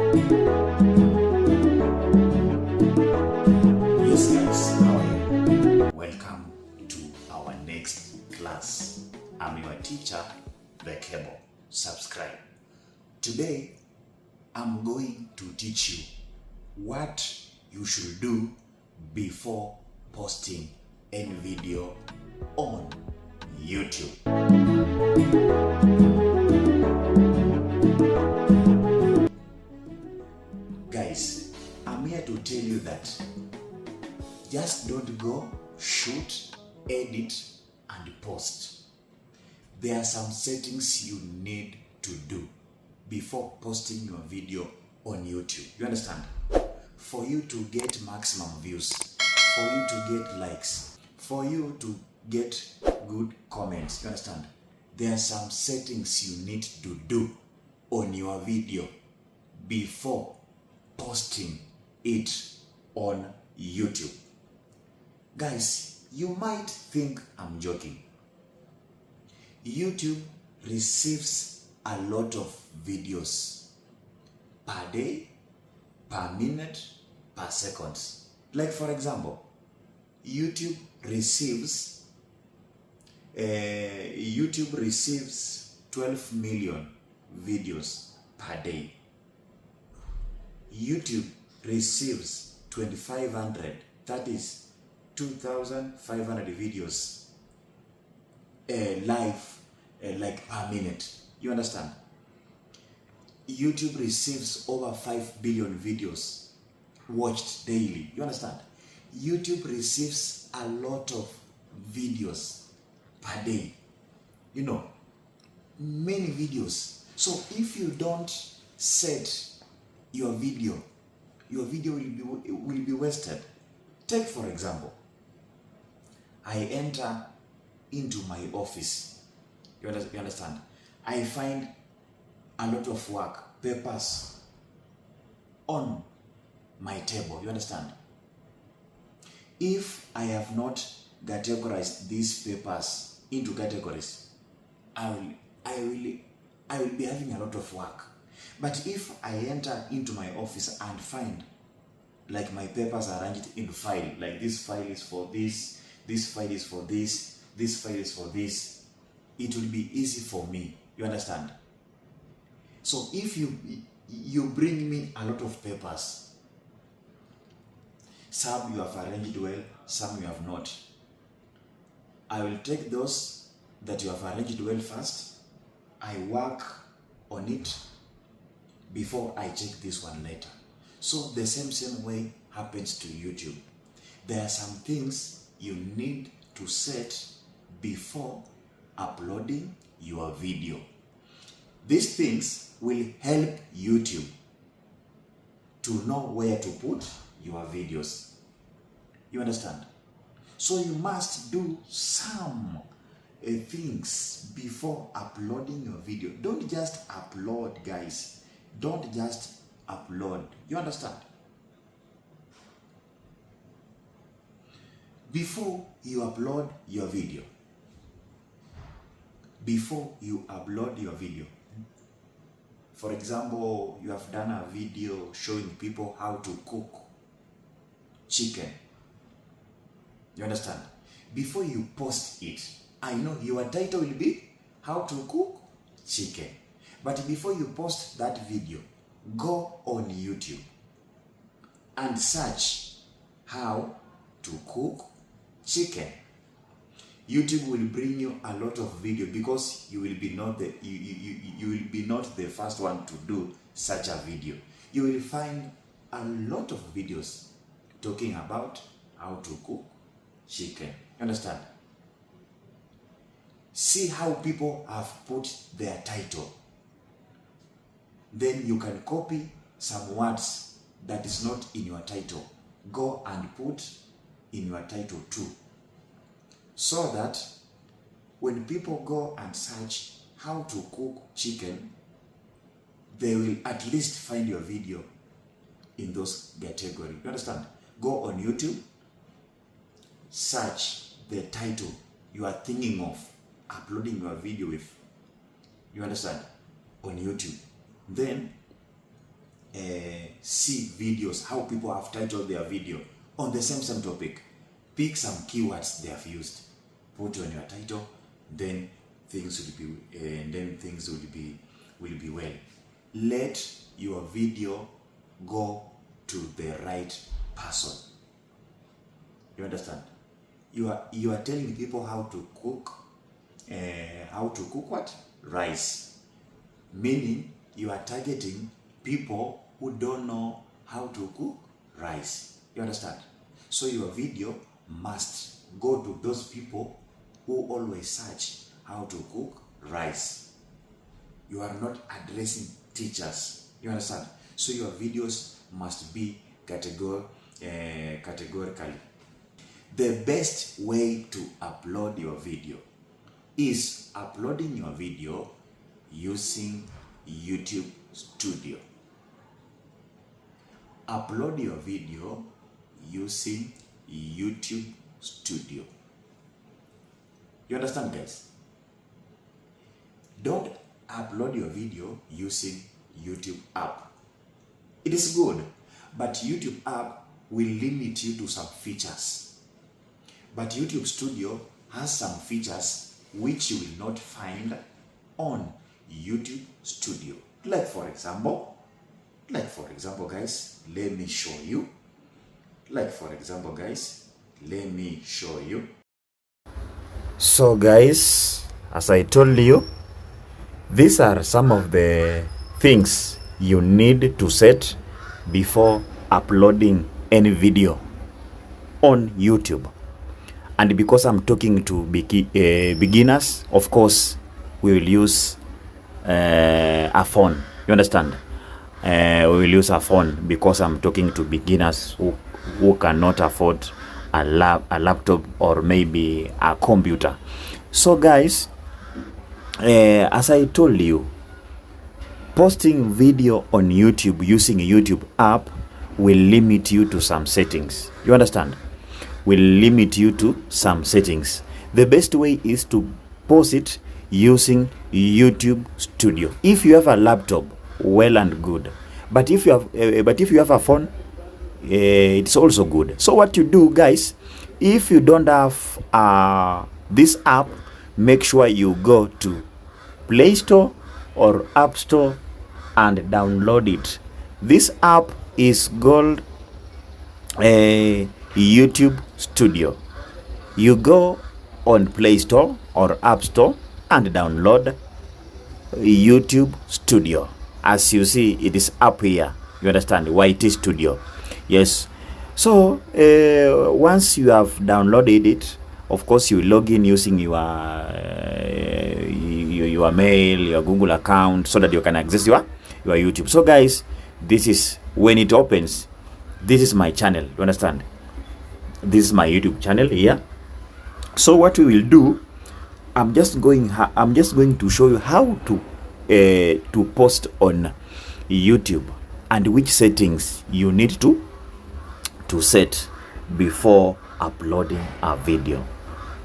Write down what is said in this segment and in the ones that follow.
Yes guys, how are you? Welcome to our next class. I'm your teacher, The Cable. Subscribe. Today, I'm going to teach you what you should do before posting any video on YouTube. Guys, I'm here to tell you that just don't go shoot, edit, and post. There are some settings you need to do before posting your video on YouTube. You understand? For you to get maximum views, for you to get likes, for you to get good comments. You understand? There are some settings you need to do on your video before posting it on YouTube. Guys, you might think I'm joking. YouTube receives a lot of videos per day, per minute, per second. Like for example, YouTube receives 12 million videos per day. YouTube receives 2,500, that is 2,500 videos live like per minute. You understand? YouTube receives over 5 billion videos watched daily. You understand? YouTube receives a lot of videos per day. You know, many videos. So if you don't set your video will be wasted. Take for example, I enter into my office. You understand? I find a lot of work, papers on my table. You understand? If I have not categorized these papers into categories, I will be having a lot of work. But if I enter into my office and find like my papers are arranged in file, like this file is for this file is for this file is for this, it will be easy for me. You understand? So if you bring me a lot of papers, some you have arranged well, some you have not, I will take those that you have arranged well first. I work on it before I check this one later. So the same way happens to YouTube. There are some things you need to set before uploading your video. These things will help YouTube to know where to put your videos. You understand? So you must do some things before uploading your video. Don't just upload, guys. Don't just upload. You understand? Before you upload your video, for example, you have done a video showing people how to cook chicken. You understand? Before you post it, I know your title will be how to cook chicken. But before you post that video, go on YouTube and search how to cook chicken. YouTube will bring you a lot of video because you will be not the first one to do such a video. You will find a lot of videos talking about how to cook chicken. Understand? See how people have put their title. Then you can copy some words that is not in your title. Go and put in your title too. So that when people go and search how to cook chicken, they will at least find your video in those categories. You understand? Go on YouTube, search the title you are thinking of uploading your video with. You understand? On YouTube. Then see videos, how people have titled their video on the same topic. Pick some keywords they have used, put on your title, then things will be well. Let your video go to the right person. You understand? You are telling people how to cook what? Rice. Meaning you are targeting people who don't know how to cook rice. You understand? So your video must go to those people who always search how to cook rice. You are not addressing teachers. You understand? So your videos must be categorically. The best way to upload your video is uploading your video using YouTube Studio. Upload your video using YouTube Studio. You understand, guys? Don't upload your video using YouTube app. It is good, but YouTube app will limit you to some features. But YouTube Studio has some features which you will not find on YouTube Studio. Like for example, guys, let me show you. So guys, as I told you, these are some of the things you need to set before uploading any video on YouTube. And because I'm talking to beginners, of course, we will use a phone. You understand? We will use a phone because I'm talking to beginners who cannot afford a laptop or maybe a computer. So guys, as I told you, posting video on YouTube using a YouTube app will limit you to some settings. You understand? Will limit you to some settings. The best way is to post it using YouTube Studio. If you have a laptop, well and good. But if you have a phone, it's also good. So what you do, guys, if you don't have this app, make sure you go to Play Store or App Store and download it. This app is called YouTube Studio. You go on Play Store or App Store and download YouTube Studio. As you see, it is up here. You understand? YT Studio. Yes. So once you have downloaded it, of course you log in using your mail, your Google account, so that you can access your YouTube. So guys, this is when it opens. This is my channel. You understand? This is my YouTube channel here. So what we will do, I'm just going to show you how to post on YouTube and which settings you need to set before uploading a video.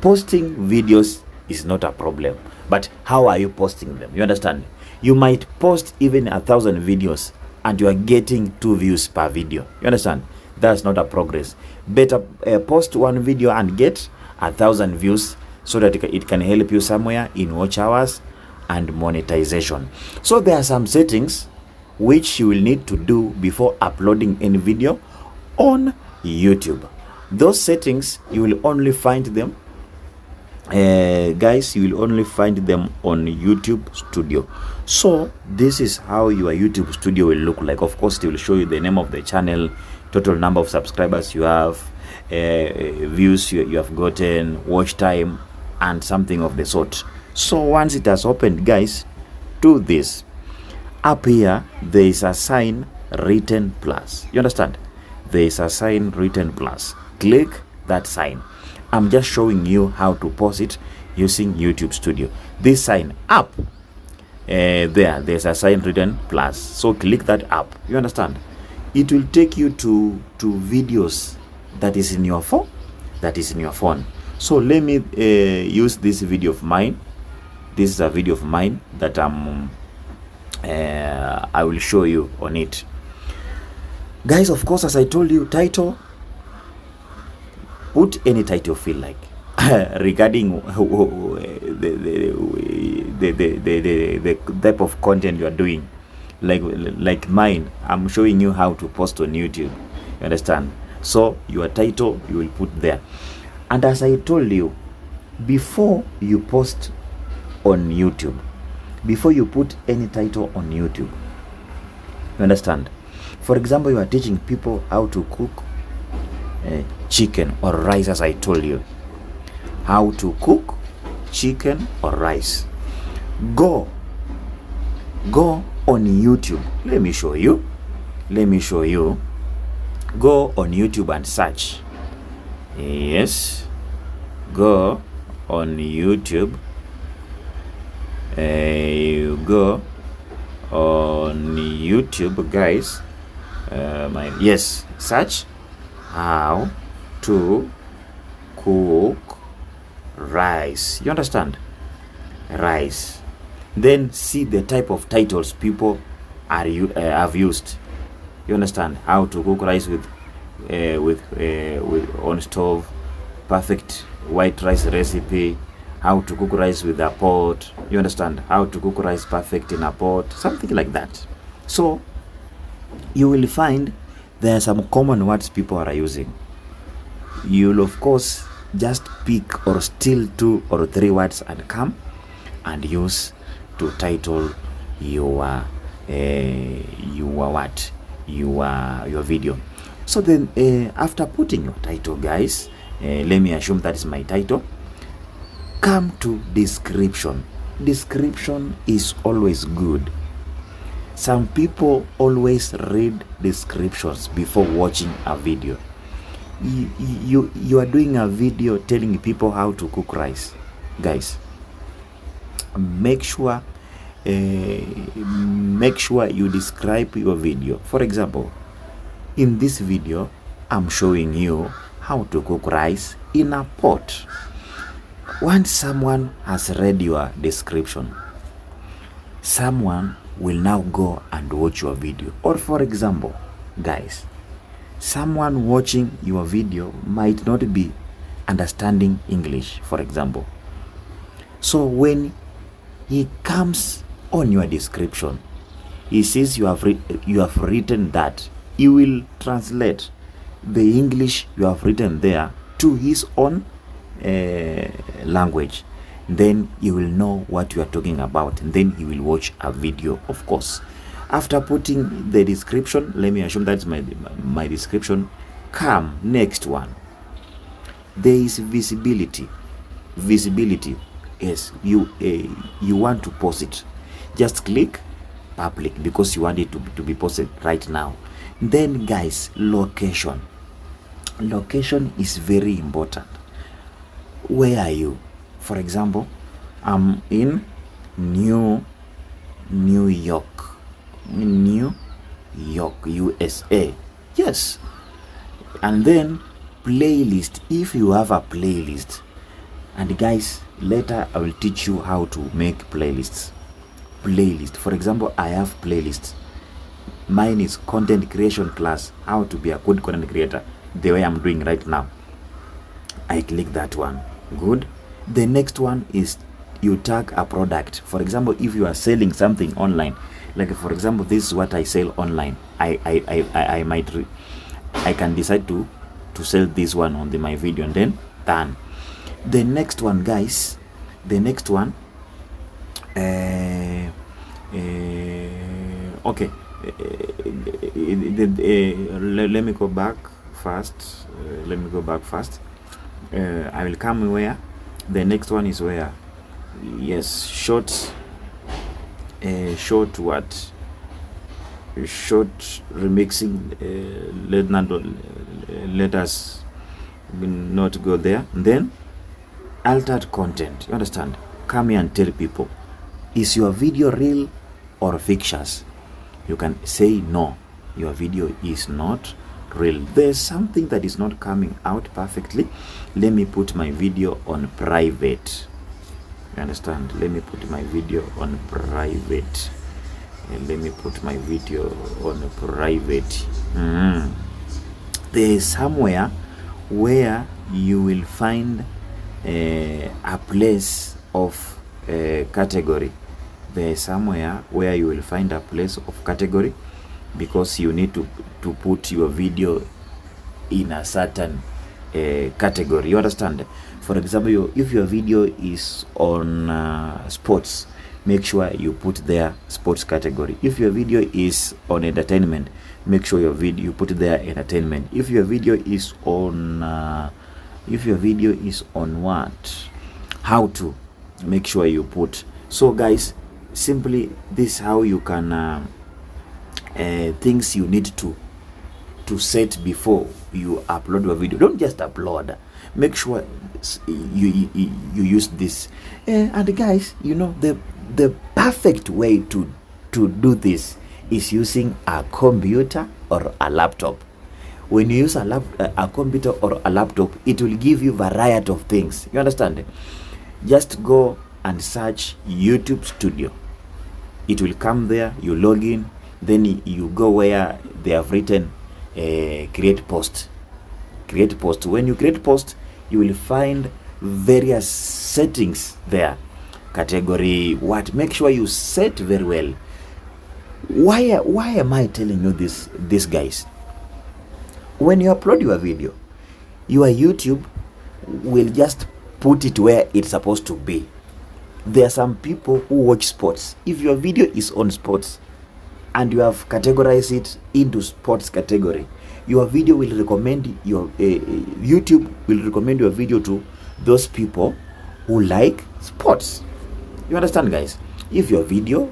Posting videos is not a problem, but how are you posting them? You understand? You might post even 1,000 videos and you are getting 2 views per video. You understand? That's not a progress. Better post one video and get 1,000 views so that it can help you somewhere in watch hours and monetization. So there are some settings which you will need to do before uploading any video on YouTube. Those settings, you will only find them guys, you will only find them on YouTube Studio. So this is how your YouTube Studio will look like. Of course, it will show you the name of the channel, total number of subscribers you have, views you have gotten, watch time, and something of the sort. So once it has opened, guys, do this. Up here there is a sign written plus. You understand? There is a sign written plus. Click that sign. I'm just showing you how to post it using YouTube Studio. This sign up, there's a sign written plus. So click that up. You understand? It will take you to videos that is in your phone. So let me use this video of mine. This is a video of mine that I will show you on it. Guys, of course, as I told you, title, put any title you feel like. Regarding the type of content you are doing, like mine, I'm showing you how to post on YouTube. You understand? So your title you will put there. And as I told you, before you post on YouTube, before you put any title on YouTube, you understand? For example, you are teaching people how to cook chicken or rice, as I told you. How to cook chicken or rice. Go on YouTube. Let me show you. Go on YouTube and search. Yes. Go on YouTube. You go on YouTube, guys. Yes. Search how to cook rice. You understand? Rice. Then see the type of titles people have used. You understand? How to cook rice with on stove, perfect white rice recipe. How to cook rice with a pot. You understand? How to cook rice perfect in a pot, something like that. So you will find there are some common words people are using. You'll of course just pick or steal 2 or 3 words and come and use to title your video. So then after putting your title, guys, let me assume that is my title. Come to description. Description is always good. Some people always read descriptions before watching a video. You are doing a video telling people how to cook rice. Guys, make sure you describe your video. For example, in this video I'm showing you how to cook rice in a pot. Once someone has read your description, someone will now go and watch your video. Or for example, guys, someone watching your video might not be understanding English, for example. So when he comes on your description, he sees you have written that, he will translate the English you have written there to his own language. Then he will know what you are talking about, and then he will watch a video, of course. After putting the description, let me assume that's my description. Come, next one. There is visibility. Visibility. Yes, you want to post it. Just click public because you want it to be posted right now. Then, guys, location. Location is very important. Where are you? For example, I'm in New York, USA. Yes. And then playlist, if you have a playlist. And guys, later I will teach you how to make playlists. For example, I have playlists. Mine is content creation class, how to be a good content creator, the way I'm doing right now. I click that one. Good. The next one is you tag a product. For example, if you are selling something online, like for example, this is what I sell online. I can decide to sell this one on my video, and then done. The next one, guys, the next one, okay, let me go back fast. I will come where the next one is where, yes, short remixing. Let us not go there. And then altered content. You understand? Come here and tell people, is your video real or fictitious? You can say no, your video is not real. There's something that is not coming out perfectly. Let me put my video on private. You understand? Let me put my video on private. And let me put my video on private. There is somewhere where you will find a place of category. There is somewhere where you will find a place of category, because you need to put your video in a certain category. You understand? For example, if your video is on sports, make sure you put there sports category. If your video is on entertainment, make sure you put there entertainment. If your video is on what, how to, make sure you put. So guys, simply this is how you can things you need to set before you upload your video. Don't just upload, make sure you use this. And guys, you know, the perfect way to do this is using a computer or a laptop. When you use a computer or a laptop, it will give you variety of things. You understand? Just go and search YouTube Studio. It will come there. You log in, then you go where they have written create post. Create post. When you create post, you will find various settings there. Category, what? Make sure you set very well. Why am I telling you this guys? When you upload your video, your YouTube will just put it where it's supposed to be. There are some people who watch sports. If your video is on sports and you have categorized it into sports category, your video will recommend your YouTube will recommend your video to those people who like sports. You understand, guys? If your video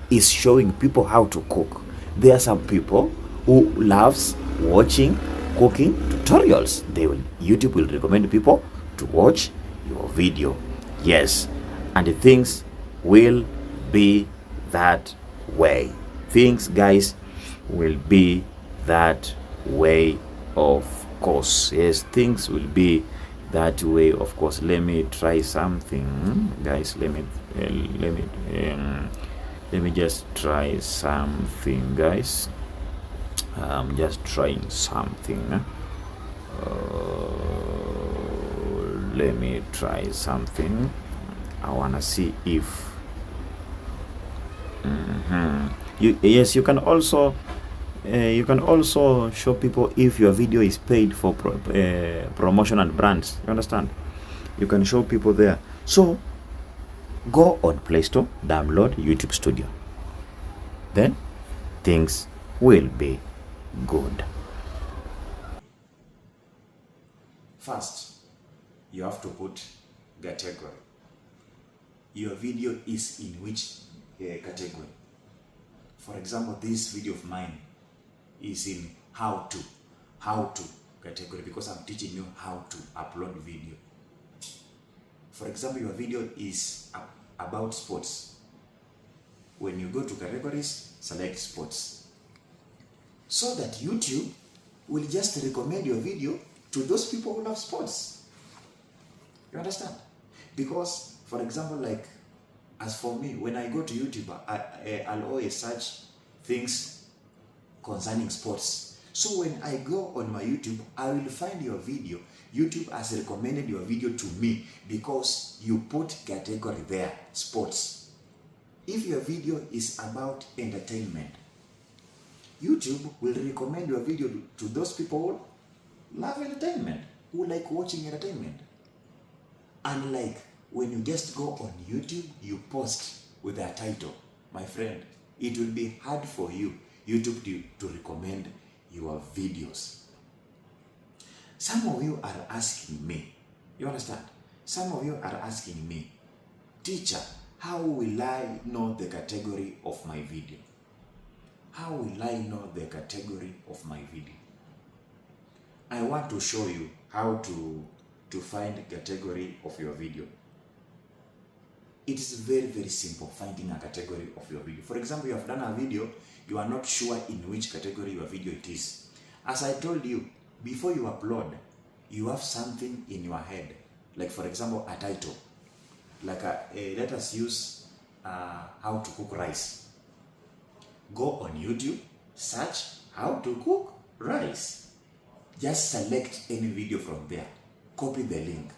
is showing people how to cook, there are some people who loves watching cooking tutorials. YouTube will recommend people to watch your video. Yes, and the things will be that way. Things, guys, will be that way, of course. Yes, things will be that way, of course. Let me try something, guys. Let me just try something, guys. I'm just trying something. Let me try something. I wanna see if yes, you can also show people if your video is paid for promotion and brands. You understand? You can show people there. So go on Play Store, download YouTube Studio, then things will be good. First, you have to put category. Your video is in which category? For example, this video of mine is in how to category, because I'm teaching you how to upload video. For example, your video is about sports. When you go to categories, select sports, so that YouTube will just recommend your video to those people who love sports. You understand? Because, for example, like, as for me, when I go to YouTube, I'll always search things concerning sports. So when I go on my YouTube, I will find your video. YouTube has recommended your video to me because you put category there, sports. If your video is about entertainment, YouTube will recommend your video to those people who love entertainment, who like watching entertainment. Unlike when you just go on YouTube, you post with a title, my friend, it will be hard for you, YouTube, to recommend your videos. Some of you are asking me, you understand? Some of you are asking me, teacher, how will I know the category of my video? How will I know the category of my video? I want to show you how to find the category of your video. It is very, very simple, finding a category of your video. For example, you have done a video, you are not sure in which category your video it is. As I told you, before you upload, you have something in your head. Like, for example, a title. Like, let us use how to cook rice. Go on YouTube, search how to cook rice. Just select any video from there, copy the link.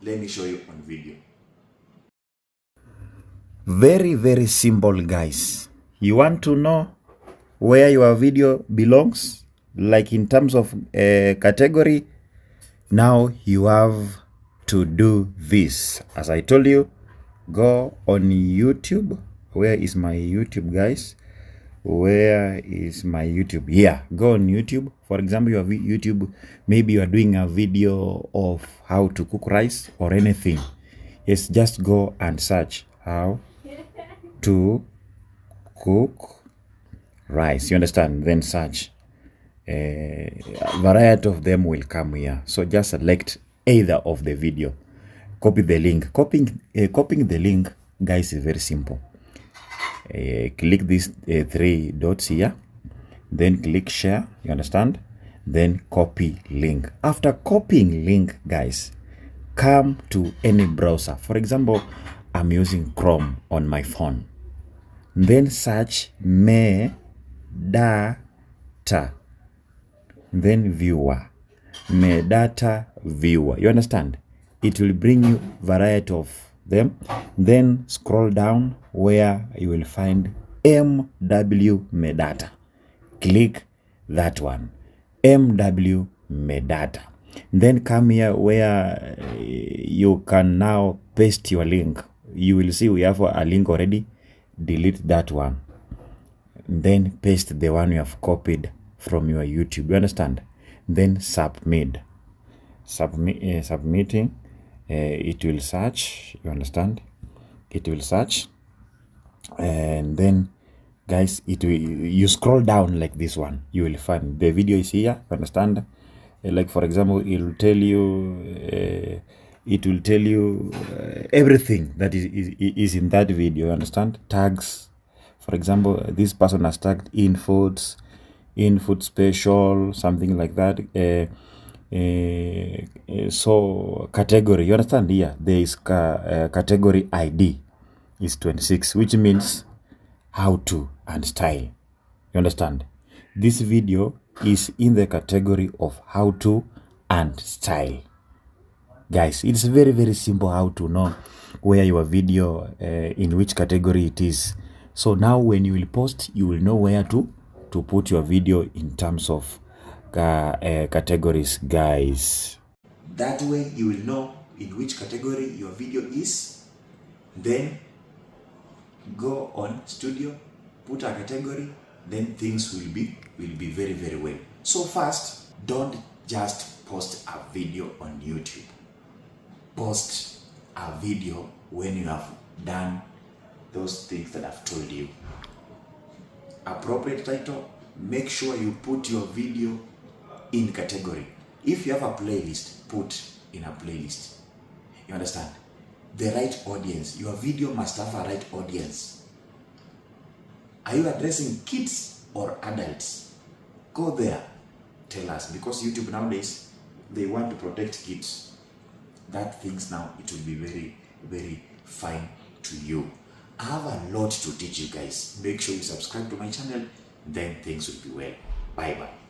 Let me show you on video. Very, very simple, guys. You want to know where your video belongs, like in terms of category? Now you have to do this. As I told you, go on YouTube. Where is my YouTube, guys? Where is my YouTube? Yeah, go on YouTube. For example, your YouTube, maybe you are doing a video of how to cook rice or anything. Yes, just go and search how to cook rice. You understand? Then search. A variety of them will come here. So just select either of the video. Copy the link. Copying the link, guys, is very simple. Click these 3 dots here, then click share. You understand? Then copy link. After copying link, guys, come to any browser. For example, I'm using Chrome on my phone. Then search Medata, then viewer. Medata viewer. You understand? It will bring you variety of them. Then scroll down where you will find MW Medata. Click that one, MW Medata. Then come here where you can now paste your link. You will see we have a link already. Delete that one. Then paste the one you have copied from your YouTube. You understand? Then submit. Submitting. It will search. You understand? It will search, and then, guys, it will. You scroll down like this one. You will find the video is here. You understand? Like for example, it will tell you. It will tell you everything that is in that video. You understand? Tags. For example, this person has tagged in food special, something like that. So category, you understand? Here there is category ID is 26, which means how to and style. You understand? This video is in the category of how to and style. Guys, it's very, very simple how to know where your video in which category it is. So now when you will post, you will know where to put your video in terms of categories, guys. That way you will know in which category your video is. Then go on studio, put a category, then things will be very, very well. So first, don't just post a video on YouTube. Post a video when you have done those things that I've told you. Appropriate title, make sure you put your video in category. If you have a playlist, put in a playlist. You understand? The right audience. Your video must have a right audience. Are you addressing kids or adults? Go there. Tell us. Because YouTube nowadays, they want to protect kids. That things now, it will be very, very fine to you. I have a lot to teach you guys. Make sure you subscribe to my channel. Then things will be well. Bye-bye.